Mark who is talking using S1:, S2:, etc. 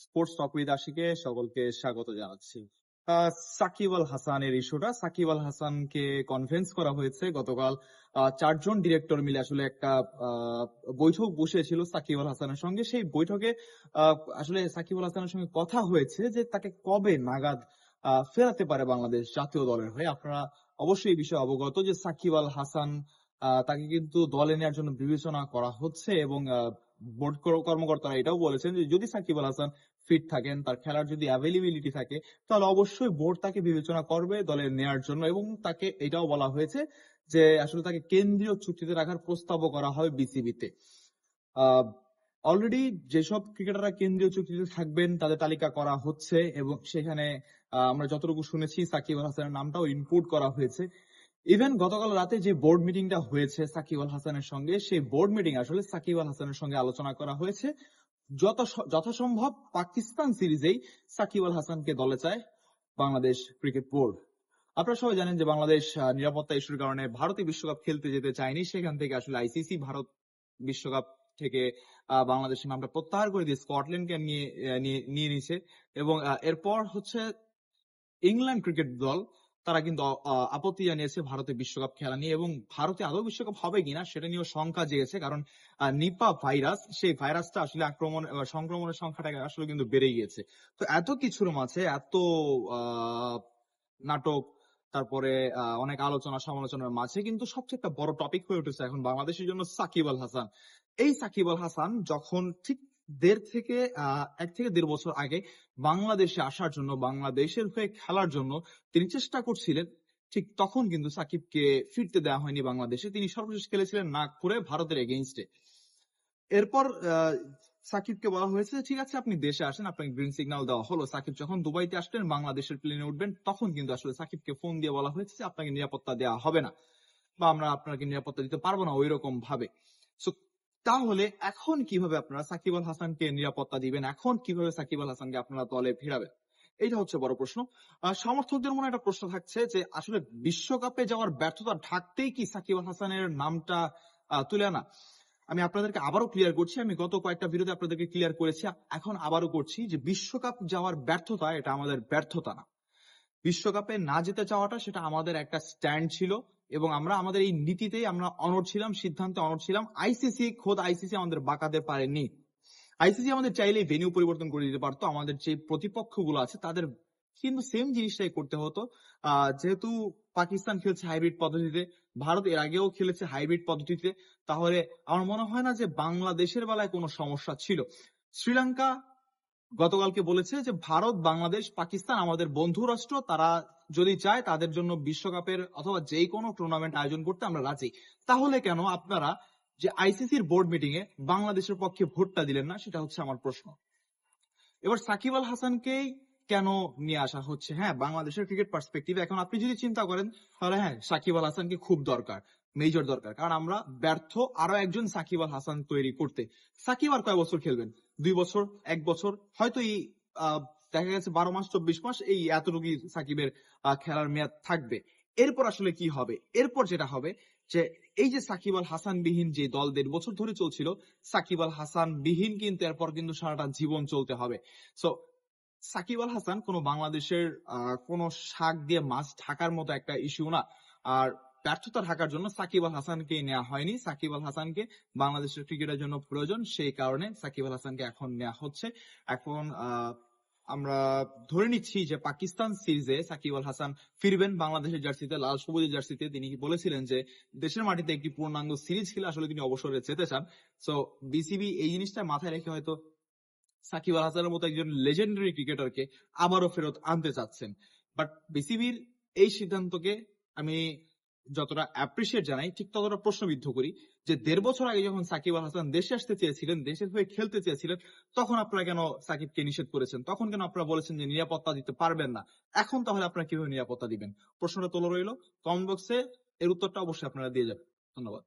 S1: Sports talk with আশিকে সকলকে স্বাগত জানাচ্ছি। সাকিব আল হাসানের ইস্যুটা, সাকিব আল হাসানকে কনভিন্স করা হয়েছে গতকাল। চারজন ডিরেক্টর মিলে আসলে একটা বৈঠক বসেছিল সাকিব আল হাসানের সঙ্গে। সেই বৈঠকে আসলে সাকিব আল হাসানের সঙ্গে কথা হয়েছে যে তাকে কবে নাগাদ ফেরাতে পারে বাংলাদেশ জাতীয় দলের হয়ে। আপনারা অবশ্যই এই বিষয়ে অবগত যে সাকিব আল হাসান তাকে কিন্তু দলে নেওয়ার জন্য বিবেচনা করা হচ্ছে এবং বোর্ড কর্মকর্তারা এটাও বলেছেন যে যদি সাকিব আল হাসান ফিট থাকেন, তার খেলার যদি অ্যাভেলেবিলিটি থাকে, তাহলে অবশ্যই বোর্ড তাকে বিবেচনা করবে দলে নেয়ার জন্য। এবং তাকে এটাও বলা হয়েছে যে আসলে তাকে কেন্দ্রীয় চুক্তিতে রাখার প্রস্তাবও করা হবে বিসিবিতে। অলরেডি যেসব ক্রিকেটাররা কেন্দ্রীয় চুক্তিতে থাকবেন তাদের তালিকা করা হচ্ছে এবং সেখানে আমরা যতটুকু শুনেছি সাকিব আল হাসানের নামটাও ইনপুট করা হয়েছে। ইভেন গতকাল রাতে যে বোর্ড মিটিংটা হয়েছে সাকিব আল হাসানের সঙ্গে, সেই বোর্ড মিটিং আসলে সাকিব আল হাসানের সঙ্গে আলোচনা করা হয়েছে যথাসম্ভব পাকিস্তান সিরিজেই সাকিব আল হাসানকে দলে চায় বাংলাদেশ ক্রিকেট বোর্ড। আপনারা সবাই জানেন যে বাংলাদেশ নিরাপত্তা ইস্যুর কারণে ভারতীয় বিশ্বকাপ খেলতে যেতে চায়নি। সেখান থেকে আসলে আইসিসি ভারত বিশ্বকাপ থেকে বাংলাদেশের নামটা প্রত্যাহার করে দিয়ে স্কটল্যান্ডকে নিয়ে নিয়েছে। এবং এরপর হচ্ছে ইংল্যান্ড ক্রিকেট দল তারা কিন্তু আপত্তি জানিয়েছে ভারতে বিশ্বকাপ খেলা নিয়ে, এবং ভারতে আদৌ বিশ্বকাপ হবে কিনা সেটা নিয়েও শঙ্কা জেগেছে। কারণ নিপা ভাইরাস, সেই ভাইরাসটা আসলে সংক্রমণের সংখ্যাটা আসলে কিন্তু বেড়ে গিয়েছে। তো এত কিছুর মাঝে এত নাটক, তারপরে অনেক আলোচনা সমালোচনার মাঝে কিন্তু সবচেয়ে একটা বড় টপিক হয়ে উঠেছে এখন বাংলাদেশের জন্য সাকিব আল হাসান। এই সাকিব আল হাসান যখন ঠিক 1 থেকে 1.5 বছর আগে বাংলাদেশে আসার জন্য, বাংলাদেশের হয়ে খেলার জন্য তিনি চেষ্টা করছিলেন, ঠিক তখন কিন্তু সাকিবকে ফিরতে দেওয়া হয়নি বাংলাদেশে। তিনি সর্বশেষ খেলেছিলেন নাগপুরে ভারতের এগেইনস্টে। এরপর সাকিবকে বলা হয়েছে ঠিক আছে আপনি দেশে আসেন, আপনাকে গ্রিন সিগন্যাল দেওয়া হলো। সাকিব যখন দুবাইতে আসলেন, বাংলাদেশের প্লেনে উঠবেন, তখন কিন্তু আসলে সাকিবকে ফোন দিয়ে বলা হয়েছে যে আপনাকে নিরাপত্তা দেওয়া হবে না বা আমরা আপনাকে নিরাপত্তা দিতে পারবো না ওই রকম ভাবে। সো তাহলে এখন কিভাবে আপনারা সাকিব আল হাসানকে নিরাপত্তা দিবেন? এখন কিভাবে সাকিব আল হাসানকে আপনারা দলে ফেরাবেন? এইটা হচ্ছে বড় প্রশ্ন। সমর্থকদের মনে একটা প্রশ্ন থাকছে যে আসলে বিশ্বকাপে যাওয়ার ব্যর্থতা ঢাকতেই কি সাকিব আল হাসানের নামটা তুলে আনা? আমি আপনাদেরকে আবারও ক্লিয়ার করছি, আমি গত কয়েকটা ভিডিওতে আপনাদেরকে ক্লিয়ার করেছি, এখন আবারও করছি যে বিশ্বকাপ যাওয়ার ব্যর্থতা এটা আমাদের ব্যর্থতা না। বিশ্বকাপে না যেতে চাওয়াটা সেটা আমাদের একটা স্ট্যান্ড ছিল এবং আমরা আমাদের এই নীতিতেই আমরা অনড় ছিলাম, সিদ্ধান্তে অনড় ছিলাম। খোদ আইসিসি আমাদের বাঁকাতে পারেনি। আইসিসি আমাদের চাইলেই ভেন্যু পরিবর্তন করে দিতে পারতো। আমাদের যে প্রতিপক্ষগুলো আছে তাদের কিন্তু সেম জিনিসটাই করতে হতো। যেহেতু পাকিস্তান খেলছে হাইব্রিড পদ্ধতিতে, ভারত এর আগেও খেলেছে হাইব্রিড পদ্ধতিতে, তাহলে আমার মনে হয় না যে বাংলাদেশের বেলায় কোনো সমস্যা ছিল। শ্রীলঙ্কা গতকালকে বলেছে যে ভারত, বাংলাদেশ, পাকিস্তান আমাদের বন্ধু রাষ্ট্র, তারা যদি চায় তাদের জন্য বিশ্বকাপের অথবা যে কোনো টুর্নামেন্ট আয়োজন করতে আমরা রাজি। তাহলে কেন আপনারা যে আইসিসির বোর্ড মিটিং এ বাংলাদেশের পক্ষে ভোটটা দিলেন না, সেটা হচ্ছে আমার প্রশ্ন। এবার সাকিব আল হাসানকেই কেন নিয়ে আসা হচ্ছে? হ্যাঁ, বাংলাদেশের ক্রিকেট পার্সপেক্টিভে এখন আপনি যদি চিন্তা করেন তাহলে হ্যাঁ, সাকিব আল হাসানকে খুব দরকার, মেজর দরকার। কারণ আমরা ব্যর্থ আরো একজন সাকিব আল হাসান তৈরি করতে। সাকিব আর কয় বছর খেলবেন? 2 বছর, 1 বছর, হয়তো এই দেখা গেছে 12 মাস 24 মাস এই এতটুকুই সাকিবের খেলার মেয়াদ থাকবে। এরপর আসলে কি হবে? এরপর যেটা হবে যে এই যে সাকিব আল হাসান বিহীন যে দল 1.5 বছর ধরে চলছিল, সাকিব আল হাসান বিহীন কিন্তু এরপর কিন্তু সারাটা জীবন চলতে হবে। সো সাকিব আল হাসান কোনো বাংলাদেশের কোনো শাক দিয়ে মাছ ঢাকার মতো একটা ইস্যু না। আর ব্যর্থতা ঢাকার জন্য সাকিব আল হাসানকে নেওয়া হয়নি। সাকিব আল হাসানকে বাংলাদেশের ক্রিকেটের জন্য প্রয়োজন, সেই কারণে সাকিব আল হাসানকে এখন নেওয়া হচ্ছে। এখন আমরা ধরে নিচ্ছি যে পাকিস্তান সিরিজে সাকিব আল হাসান ফিরবেন বাংলাদেশের জার্সিতে, লাল সবুজের জার্সিতে। তিনি বলেছিলেন যে দেশের মাটিতে একটি পূর্ণাঙ্গ সিরিজ খেলে আসলে তিনি অবসরে যেতে চান। সো বিসিবি এই জিনিসটা মাথায় রেখে হয়তো সাকিব আল হাসানের মতো একজন লেজেন্ডারি ক্রিকেটারকে আবারও ফেরত আনতে চাচ্ছেন। বাট বিসিবির এই সিদ্ধান্তকে আমি যতটা অ্যাপ্রিসিয়েট জানাই, ঠিক ততটা প্রশ্নবিদ্ধ করি যে 1.5 বছর আগে যখন সাকিব আল হাসান দেশে আসতে চেয়েছিলেন, দেশের হয়ে খেলতে চেয়েছিলেন, তখন আপনারা কেন সাকিবকে নিষেধ করেছেন? তখন কেন আপনারা বলেছেন যে নিরাপত্তা দিতে পারবেন না? এখন তাহলে আপনারা কিভাবে নিরাপত্তা দিবেন? প্রশ্নটা তোলা রইল। কমেন্ট বক্সে এর উত্তরটা অবশ্যই আপনারা দিয়ে যাবেন। ধন্যবাদ।